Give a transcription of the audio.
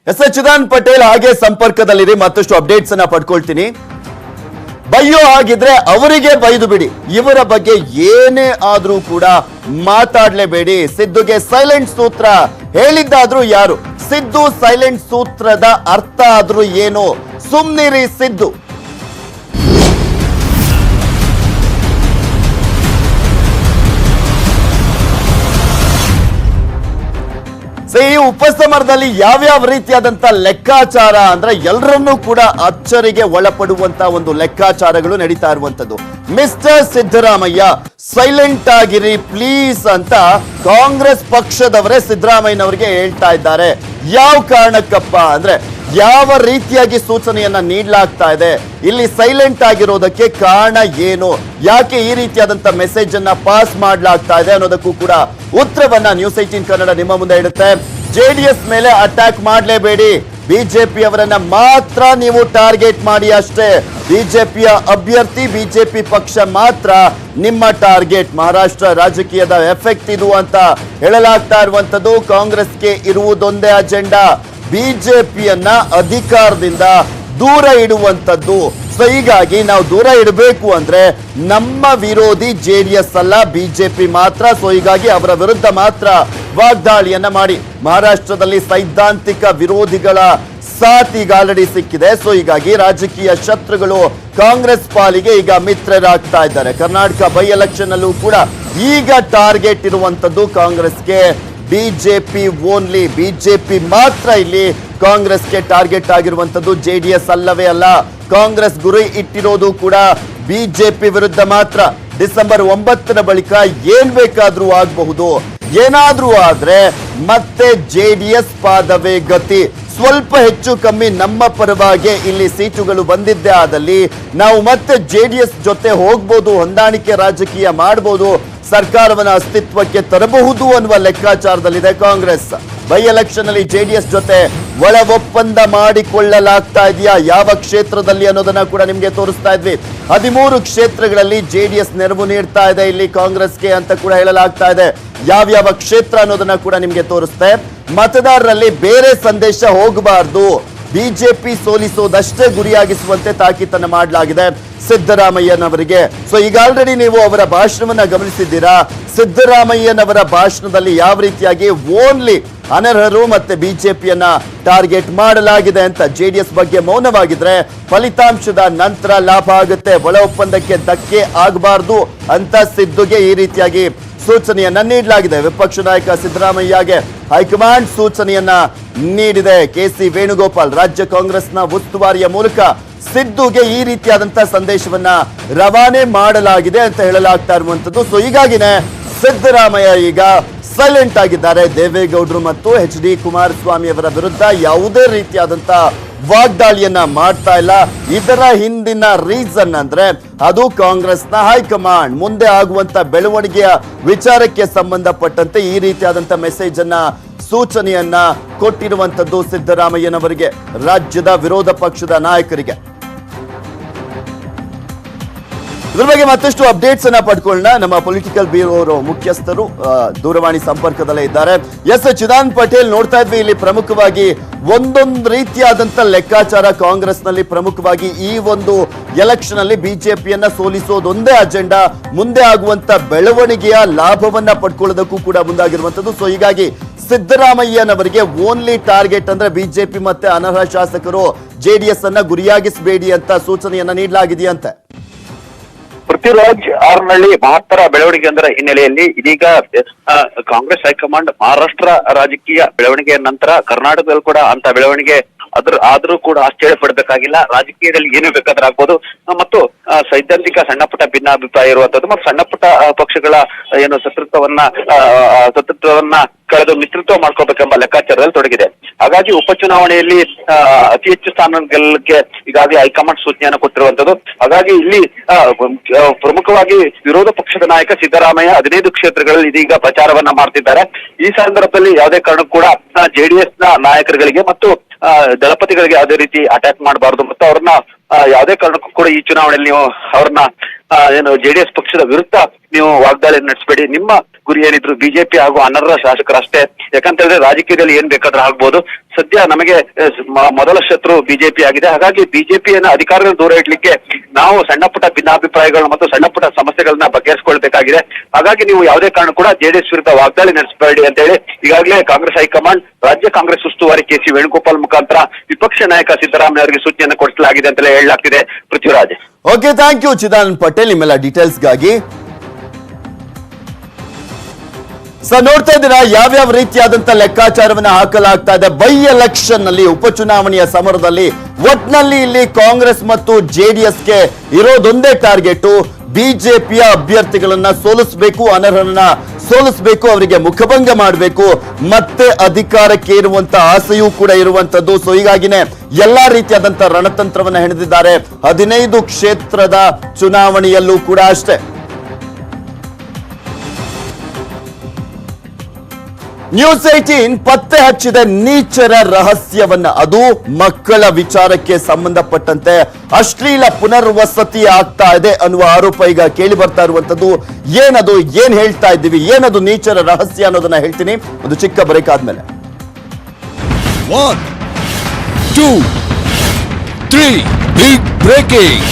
ಚಿದಾನ್ ಪಟೇಲ್ ಹಾಗೆ ಸಂಪರ್ಕದಲ್ಲಿರಿ, ಮತ್ತಷ್ಟು ಅಪ್ಡೇಟ್ಸ್ ಅನ್ನ ಪಡ್ಕೊಳ್ತೀನಿ. ಬೈಯೋ ಹಾಗಿದ್ರೆ ಅವರಿಗೆ ಬೈದು ಬಿಡಿ, ಇವರ ಬಗ್ಗೆ ಏನೇ ಆದ್ರೂ ಕೂಡ ಮಾತಾಡ್ಲೇಬೇಡಿ. ಸಿದ್ದುಗೆ ಸೈಲೆಂಟ್ ಸೂತ್ರ ಹೇಳಿದ್ದಾದ್ರೂ ಯಾರು? ಸಿದ್ದು ಸೈಲೆಂಟ್ ಸೂತ್ರದ ಅರ್ಥ ಆದ್ರೂ ಏನು? ಸುಮ್ನಿರಿ ಸಿದ್ದು. ಈ ಉಪಸಮರದಲ್ಲಿ ಯಾವ್ಯಾವ ರೀತಿಯಾದಂತ ಲೆಕ್ಕಾಚಾರ ಅಂದ್ರೆ ಎಲ್ಲರನ್ನೂ ಕೂಡ ಅಚ್ಚರಿಗೆ ಒಳಪಡುವಂತ ಒಂದು ಲೆಕ್ಕಾಚಾರಗಳು ನಡೀತಾ ಇರುವಂತದ್ದು. ಮಿಸ್ಟರ್ ಸಿದ್ದರಾಮಯ್ಯ ಸೈಲೆಂಟ್ ಆಗಿರಿ ಪ್ಲೀಸ್ ಅಂತ ಕಾಂಗ್ರೆಸ್ ಪಕ್ಷದವರೇ ಸಿದ್ದರಾಮಯ್ಯನವರಿಗೆ ಹೇಳ್ತಾ ಇದ್ದಾರೆ. ಯಾವ ಕಾರಣಕ್ಕಪ್ಪ ಅಂದ್ರೆ ಯಾವ ರೀತಿಯಾಗಿ ಸೂಚನೆಯನ್ನ ನೀಡಲಾಗ್ತಾ ಇದೆ, ಇಲ್ಲಿ ಸೈಲೆಂಟ್ ಆಗಿರೋದಕ್ಕೆ ಕಾರಣ ಏನು, ಯಾಕೆ ಈ ರೀತಿಯಾದಂತ ಮೆಸೇಜ್ ಅನ್ನ ಪಾಸ್ ಮಾಡಲಾಗ್ತಾ ಇದೆ ಅನ್ನೋದಕ್ಕೂ ಕೂಡ ಉತ್ತರವನ್ನ ನ್ಯೂಸ್ 18 ಕನ್ನಡ ನಿಮ್ಮ ಮುಂದೆ ಇಡುತ್ತೆ. ಜೆಡಿಎಸ್ ಮೇಲೆ ಅಟ್ಯಾಕ್ ಮಾಡಲೇಬೇಡಿ, ಬಿಜೆಪಿ ಅವರನ್ನ ಮಾತ್ರ ನೀವು ಟಾರ್ಗೆಟ್ ಮಾಡಿ ಅಷ್ಟೇ. ಬಿಜೆಪಿಯ ಅಭ್ಯರ್ಥಿ ಬಿಜೆಪಿ ಪಕ್ಷ ಮಾತ್ರ ನಿಮ್ಮ ಟಾರ್ಗೆಟ್. ಮಹಾರಾಷ್ಟ್ರ ರಾಜಕೀಯದ ಎಫೆಕ್ಟ್ ಇದು ಅಂತ ಹೇಳಲಾಗ್ತಾ ಇರುವಂತದ್ದು. ಕಾಂಗ್ರೆಸ್ಗೆ ಇರುವುದೊಂದೇ ಅಜೆಂಡಾ, ಬಿಜೆಪಿಯನ್ನ ಅಧಿಕಾರದಿಂದ ದೂರ ಇಡುವಂತದ್ದು. ಸೊ ಹೀಗಾಗಿ ನಾವು ದೂರ ಇಡಬೇಕು ಅಂದ್ರೆ ನಮ್ಮ ವಿರೋಧಿ ಜೆಡಿಎಸ್ ಅಲ್ಲ, ಬಿಜೆಪಿ ಮಾತ್ರ. ಸೊ ಹೀಗಾಗಿ ಅವರ ವಿರುದ್ಧ ಮಾತ್ರ ವಾಗ್ದಾಳಿಯನ್ನ ಮಾಡಿ. ಮಹಾರಾಷ್ಟ್ರದಲ್ಲಿ ಸೈದ್ಧಾಂತಿಕ ವಿರೋಧಿಗಳ ಸಾಥ್ ಈಗ ಆಲ್ರೆಡಿ ಸಿಕ್ಕಿದೆ. ಸೊ ಹೀಗಾಗಿ ರಾಜಕೀಯ ಶತ್ರುಗಳು ಕಾಂಗ್ರೆಸ್ ಪಾಲಿಗೆ ಈಗ ಮಿತ್ರರಾಗ್ತಾ ಇದ್ದಾರೆ. ಕರ್ನಾಟಕ ಬೈ ಎಲೆಕ್ಷನ್ ಅಲ್ಲೂ ಕೂಡ ಈಗ ಟಾರ್ಗೆಟ್ ಇರುವಂತದ್ದು ಕಾಂಗ್ರೆಸ್ಗೆ ಬಿಜೆಪಿ ಓನ್ಲಿ. ಬಿಜೆಪಿ ಮಾತ್ರ ಇಲ್ಲಿ ಕಾಂಗ್ರೆಸ್ಗೆ ಟಾರ್ಗೆಟ್ ಆಗಿರುವಂತದ್ದು, ಜೆಡಿಎಸ್ ಅಲ್ಲವೇ ಅಲ್ಲ. ಕಾಂಗ್ರೆಸ್ ಗುರಿ ಇಟ್ಟಿರೋದು ಕೂಡ ಬಿಜೆಪಿ ವಿರುದ್ಧ ಮಾತ್ರ. ಡಿಸೆಂಬರ್ 9ರ ಬಳಿಕ ಏನ್ ಬೇಕಾದ್ರೂ ಆಗಬಹುದು. ಏನಾದ್ರೂ ಆದ್ರೆ ಮತ್ತೆ ಜೆಡಿಎಸ್ ಪಾದವೇ ಗತಿ. ಸ್ವಲ್ಪ ಹೆಚ್ಚು ಕಮ್ಮಿ ನಮ್ಮ ಪರವಾಗಿ ಇಲ್ಲಿ ಸೀಟುಗಳು ಬಂದಿದ್ದೇ ಆದಲ್ಲಿ ನಾವು ಮತ್ತೆ ಜೆಡಿಎಸ್ ಜೊತೆ ಹೋಗ್ಬೋದು, ಹೊಂದಾಣಿಕೆ ರಾಜಕೀಯ ಮಾಡಬಹುದು, ಸರ್ಕಾರವನ್ನ ಅಸ್ತಿತ್ವಕ್ಕೆ ತರಬಹುದು ಅನ್ನುವ ಲೆಕ್ಕಾಚಾರದಲ್ಲಿದೆ ಕಾಂಗ್ರೆಸ್. ಬೈ ಎಲೆಕ್ಷನ್ ಅಲ್ಲಿ ಜೆಡಿಎಸ್ ಜೊತೆ ಒಳ ಒಪ್ಪಂದ ಮಾಡಿಕೊಳ್ಳಲಾಗ್ತಾ ಇದೆಯಾ, ಯಾವ ಕ್ಷೇತ್ರದಲ್ಲಿ ಅನ್ನೋದನ್ನ ಕೂಡ ನಿಮ್ಗೆ ತೋರಿಸ್ತಾ ಇದ್ವಿ. 13 ಕ್ಷೇತ್ರಗಳಲ್ಲಿ ಜೆಡಿಎಸ್ ನೆರವು ನೀಡ್ತಾ ಇದೆ ಇಲ್ಲಿ ಕಾಂಗ್ರೆಸ್ಗೆ ಅಂತ ಕೂಡ ಹೇಳಲಾಗ್ತಾ ಇದೆ. ಯಾವ್ಯಾವ ಕ್ಷೇತ್ರ ಅನ್ನೋದನ್ನ ಕೂಡ ನಿಮ್ಗೆ ತೋರಿಸ್ತೆ. ಮತದಾರರಲ್ಲಿ ಬೇರೆ ಸಂದೇಶ ಹೋಗಬಾರ್ದು, ಬಿಜೆಪಿ ಸೋಲಿಸೋದಷ್ಟೇ ಗುರಿಯಾಗಿಸುವಂತೆ ತಾಕೀತನ್ನ ಮಾಡಲಾಗಿದೆ ಸಿದ್ದರಾಮಯ್ಯನವರಿಗೆ. ಸೊ ಈಗ ಆಲ್ರೆಡಿ ನೀವು ಅವರ ಭಾಷಣವನ್ನ ಗಮನಿಸಿದ್ದೀರಾ. ಸಿದ್ದರಾಮಯ್ಯನವರ ಭಾಷಣದಲ್ಲಿ ಯಾವ ರೀತಿಯಾಗಿ ಓನ್ಲಿ ಅನರ್ಹರು ಮತ್ತೆ ಬಿಜೆಪಿಯನ್ನ ಟಾರ್ಗೆಟ್ ಮಾಡಲಾಗಿದೆ ಅಂತ. ಜೆಡಿಎಸ್ ಬಗ್ಗೆ ಮೌನವಾಗಿದ್ರೆ ಫಲಿತಾಂಶದ ನಂತರ ಲಾಭ ಆಗುತ್ತೆ, ಒಳ ಒಪ್ಪಂದಕ್ಕೆ ಧಕ್ಕೆ ಆಗಬಾರ್ದು ಅಂತ ಸಿದ್ದುಗೆ ಈ ರೀತಿಯಾಗಿ ಸೂಚನೆಯನ್ನ ನೀಡಲಾಗಿದೆ. ವಿಪಕ್ಷ ನಾಯಕ ಸಿದ್ದರಾಮಯ್ಯಗೆ ಹೈಕಮಾಂಡ್ ಸೂಚನೆಯನ್ನ ನೀಡಿದೆ. ಕೆಸಿ ವೇಣುಗೋಪಾಲ್ ರಾಜ್ಯ ಕಾಂಗ್ರೆಸ್ನ ಉಸ್ತುವಾರಿಯ ಮೂಲಕ ಸಿದ್ದುಗೆ ಈ ರೀತಿಯಾದಂತಹ ಸಂದೇಶವನ್ನ ರವಾನೆ ಮಾಡಲಾಗಿದೆ ಅಂತ ಹೇಳಲಾಗ್ತಾ ಇರುವಂತದ್ದು. ಸೊ ಹೀಗಾಗಿನೇ ಸಿದ್ದರಾಮಯ್ಯ ಈಗ ಸೈಲೆಂಟ್ ಆಗಿದ್ದಾರೆ. ದೇವೇಗೌಡರು ಮತ್ತು HD ಕುಮಾರಸ್ವಾಮಿ ಅವರ ವಿರುದ್ಧ ಯಾವುದೇ ರೀತಿಯಾದಂತಹ ವಾಗ್ದಾಳಿಯನ್ನ ಮಾಡ್ತಾ ಇಲ್ಲ. ಇದರ ಹಿಂದಿನ ರೀಸನ್ ಅಂದ್ರೆ ಅದು ಕಾಂಗ್ರೆಸ್ನ ಹೈಕಮಾಂಡ್ ಮುಂದೆ ಆಗುವಂತ ಬೆಳವಣಿಗೆಯ ವಿಚಾರಕ್ಕೆ ಸಂಬಂಧಪಟ್ಟಂತೆ ಈ ರೀತಿಯಾದಂತ ಮೆಸೇಜ್ ಅನ್ನ ಸೂಚನೆಯನ್ನ ಕೊಟ್ಟಿರುವಂತದ್ದು ಸಿದ್ದರಾಮಯ್ಯನವರಿಗೆ, ರಾಜ್ಯದ ವಿರೋಧ ಪಕ್ಷದ ನಾಯಕರಿಗೆ. ಇದ್ರ ಬಗ್ಗೆ ಮತ್ತಷ್ಟು ಅಪ್ಡೇಟ್ಸ್ ಅನ್ನ ಪಡ್ಕೊಳ್ಳೋಣ. ನಮ್ಮ ಪೊಲಿಟಿಕಲ್ ಬ್ಯೂರೋ ಮುಖ್ಯಸ್ಥರು ದೂರವಾಣಿ ಸಂಪರ್ಕದಲ್ಲೇ ಇದ್ದಾರೆ. ಚಿದಾನ್ ಪಟೇಲ್ ನೋಡ್ತಾ ಇದ್ವಿ, ಇಲ್ಲಿ ಪ್ರಮುಖವಾಗಿ ಒಂದೊಂದು ರೀತಿಯಾದಂತ ಲೆಕ್ಕಾಚಾರ ಕಾಂಗ್ರೆಸ್ನಲ್ಲಿ. ಪ್ರಮುಖವಾಗಿ ಈ ಒಂದು ಎಲೆಕ್ಷನ್ ಅಲ್ಲಿ ಬಿಜೆಪಿಯನ್ನ ಸೋಲಿಸೋದೊಂದೇ ಅಜೆಂಡಾ, ಮುಂದೆ ಆಗುವಂತ ಬೆಳವಣಿಗೆಯ ಲಾಭವನ್ನ ಪಡ್ಕೊಳ್ಳೋದಕ್ಕೂ ಕೂಡ ಮುಂದಾಗಿರುವಂತದ್ದು. ಸೊ ಹೀಗಾಗಿ ಸಿದ್ದರಾಮಯ್ಯನವರಿಗೆ ಓನ್ಲಿ ಟಾರ್ಗೆಟ್ ಅಂದ್ರೆ ಬಿಜೆಪಿ ಮತ್ತೆ ಅನರ್ಹ ಶಾಸಕರು, ಜೆಡಿಎಸ್ ಅನ್ನ ಗುರಿಯಾಗಿಸಬೇಡಿ ಅಂತ ಸೂಚನೆಯನ್ನ ನೀಡಲಾಗಿದೆಯಂತೆ. ಪೃಥ್ವಿರಾಜ್ ಆರ್ನಳ್ಳಿ ಮಹತ್ತರ ಬೆಳವಣಿಗೆ ಅಂದರ ಹಿನ್ನೆಲೆಯಲ್ಲಿ ಇದೀಗ ಕಾಂಗ್ರೆಸ್ ಹೈಕಮಾಂಡ್ ಮಹಾರಾಷ್ಟ್ರ ರಾಜಕೀಯ ಬೆಳವಣಿಗೆಯ ನಂತರ ಕರ್ನಾಟಕದಲ್ಲಿ ಕೂಡ ಅಂತ ಬೆಳವಣಿಗೆ ಆದ್ರೂ ಕೂಡ ಆಶ್ಚರ್ಯ ಪಡಬೇಕಾಗಿಲ್ಲ. ರಾಜಕೀಯದಲ್ಲಿ ಏನು ಬೇಕಾದ್ರೂ ಆಗ್ಬೋದು ಮತ್ತು ಸೈದ್ಧಾಂತಿಕ ಸಣ್ಣ ಪುಟ್ಟ ಭಿನ್ನಾಭಿಪ್ರಾಯ ಇರುವಂತದ್ದು ಮತ್ತು ಸಣ್ಣ ಪುಟ್ಟ ಪಕ್ಷಗಳ ಏನು ಶತ್ರುತ್ವವನ್ನ ಕಳೆದು ಮಿತ್ರತ್ವ ಮಾಡ್ಕೋಬೇಕೆಂಬ ಲೆಕ್ಕಾಚಾರದಲ್ಲಿ ತೊಡಗಿದೆ. ಹಾಗಾಗಿ ಉಪಚುನಾವಣೆಯಲ್ಲಿ ಅತಿ ಹೆಚ್ಚು ಸ್ಥಾನ ಗೆಲ್ಲಕ್ಕೆ ಈಗಾಗಲೇ ಹೈಕಮಾಂಡ್ ಸೂಚನೆಯನ್ನು ಕೊಟ್ಟಿರುವಂತದ್ದು. ಹಾಗಾಗಿ ಇಲ್ಲಿ ಪ್ರಮುಖವಾಗಿ ವಿರೋಧ ಪಕ್ಷದ ನಾಯಕ ಸಿದ್ದರಾಮಯ್ಯ 15 ಕ್ಷೇತ್ರಗಳಲ್ಲಿ ಇದೀಗ ಪ್ರಚಾರವನ್ನ ಮಾಡ್ತಿದ್ದಾರೆ. ಈ ಸಂದರ್ಭದಲ್ಲಿ ಯಾವುದೇ ಕಾರಣಕ್ಕೂ ಕೂಡ ಜೆಡಿಎಸ್ ನ ನಾಯಕರುಗಳಿಗೆ ಮತ್ತು ದಳಪತಿಗಳಿಗೆ ಯಾವುದೇ ರೀತಿ ಅಟ್ಯಾಕ್ ಮಾಡಬಾರದು ಮತ್ತು ಅವ್ರನ್ನ ಯಾವುದೇ ಕಾರಣಕ್ಕೂ ಕೂಡ ಈ ಚುನಾವಣೆಯಲ್ಲಿ ನೀವು ಅವ್ರನ್ನ ಏನು ಜೆಡಿಎಸ್ ಪಕ್ಷದ ವಿರುದ್ಧ ನೀವು ವಾಗ್ದಾಳಿ ನಡೆಸಬೇಡಿ, ನಿಮ್ಮ ಗುರಿ ಏನಿದ್ರು ಬಿಜೆಪಿ ಹಾಗೂ ಅನರ್ಹ ಶಾಸಕರಷ್ಟೇ. ಯಾಕಂತ ಹೇಳಿದ್ರೆ ರಾಜಕೀಯದಲ್ಲಿ ಏನ್ ಬೇಕಾದ್ರೂ ಆಗ್ಬೋದು. ಸದ್ಯ ನಮಗೆ ಮೊದಲ ಶತ್ರು ಬಿಜೆಪಿ ಆಗಿದೆ. ಹಾಗಾಗಿ ಬಿಜೆಪಿಯನ್ನ ಅಧಿಕಾರದಿಂದ ದೂರ ಇಡ್ಲಿಕ್ಕೆ ನಾವು ಸಣ್ಣ ಪುಟ್ಟ ಭಿನ್ನಾಭಿಪ್ರಾಯಗಳು ಮತ್ತು ಸಣ್ಣ ಪುಟ್ಟ ಸಮಸ್ಯೆಗಳನ್ನ ಬಗೆಹರಿಸಿಕೊಳ್ಬೇಕಾಗಿದೆ. ಹಾಗಾಗಿ ನೀವು ಯಾವುದೇ ಕಾರಣ ಕೂಡ ಜೆಡಿಎಸ್ ವಿರುದ್ಧ ವಾಗ್ದಾಳಿ ನಡೆಸಬೇಡಿ ಅಂತ ಹೇಳಿ ಈಗಾಗಲೇ ಕಾಂಗ್ರೆಸ್ ಹೈಕಮಾಂಡ್ ರಾಜ್ಯ ಕಾಂಗ್ರೆಸ್ ಉಸ್ತುವಾರಿ ಕೆ ಸಿ ವೇಣುಗೋಪಾಲ್ ಮುಖಾಂತರ ವಿಪಕ್ಷ ನಾಯಕ ಸಿದ್ದರಾಮಯ್ಯ ಅವರಿಗೆ ಸೂಚನೆಯನ್ನು ಕೊಡಿಸಲಾಗಿದೆ ಅಂತಲೇ ಹೇಳಲಾಗ್ತಿದೆ. Prithviraj. Okay, thank you Chidanand Patel ನಿಮ್ಮೆಲ್ಲ ಡೀಟೇಲ್ಸ್ಗಾಗಿ. ನೋಡ್ತಾ ಇದ್ದೀರಾ ಯಾವ್ಯಾವ ರೀತಿಯಾದಂತ ಲೆಕ್ಕಾಚಾರವನ್ನ ಹಾಕಲಾಗ್ತಾ ಇದೆ. ಬೈ ಎಲೆಕ್ಷನ್ ನಲ್ಲಿ, ಉಪಚುನಾವಣೆಯ ಸಮರದಲ್ಲಿ ಒಟ್ನಲ್ಲಿ ಇಲ್ಲಿ ಕಾಂಗ್ರೆಸ್ ಮತ್ತು ಜೆಡಿಎಸ್ಗೆ ಇರೋದೊಂದೇ ಟಾರ್ಗೆಟ್, ಬಿಜೆಪಿಯ ಅಭ್ಯರ್ಥಿಗಳನ್ನ ಸೋಲಿಸಬೇಕು, ಅನರ್ಹರನ್ನ ಸೋಲಿಸಬೇಕು, ಅವರಿಗೆ ಮುಖಭಂಗ ಮಾಡಬೇಕು, ಮತ್ತೆ ಅಧಿಕಾರಕ್ಕೆ ಇರುವಂತ ಆಸೆಯೂ ಕೂಡ ಇರುವಂತದ್ದು. ಸೊ ಹೀಗಾಗಿನೇ ಎಲ್ಲಾ ರೀತಿಯಾದಂತ ರಣತಂತ್ರವನ್ನ ಹೆಣೆದಿದ್ದಾರೆ 15 ಕ್ಷೇತ್ರದ ಚುನಾವಣೆಯಲ್ಲೂ ಕೂಡ ಅಷ್ಟೇ. ನ್ಯೂಸ್ 18 ಪತ್ತೆ ಹಚ್ಚಿದೆ ನೀಚರ ರಹಸ್ಯವನ್ನ. ಅದು ಮಕ್ಕಳ ವಿಚಾರಕ್ಕೆ ಸಂಬಂಧಪಟ್ಟಂತೆ ಅಶ್ಲೀಲ ಪುನರ್ವಸತಿ ಆಗ್ತಾ ಇದೆ ಅನ್ನುವ ಆರೋಪ ಈಗ ಕೇಳಿ ಬರ್ತಾ ಇರುವಂತದ್ದು. ಏನದು, ಏನ್ ಹೇಳ್ತಾ ಇದ್ದೀವಿ, ಏನದು ನೀಚರ ರಹಸ್ಯ ಅನ್ನೋದನ್ನ ಹೇಳ್ತೀನಿ ಒಂದು ಚಿಕ್ಕ ಬ್ರೇಕ್ ಆದ್ಮೇಲೆ. 1, 2, 3 ಬಿಗ್ ಬ್ರೇಕಿಂಗ್.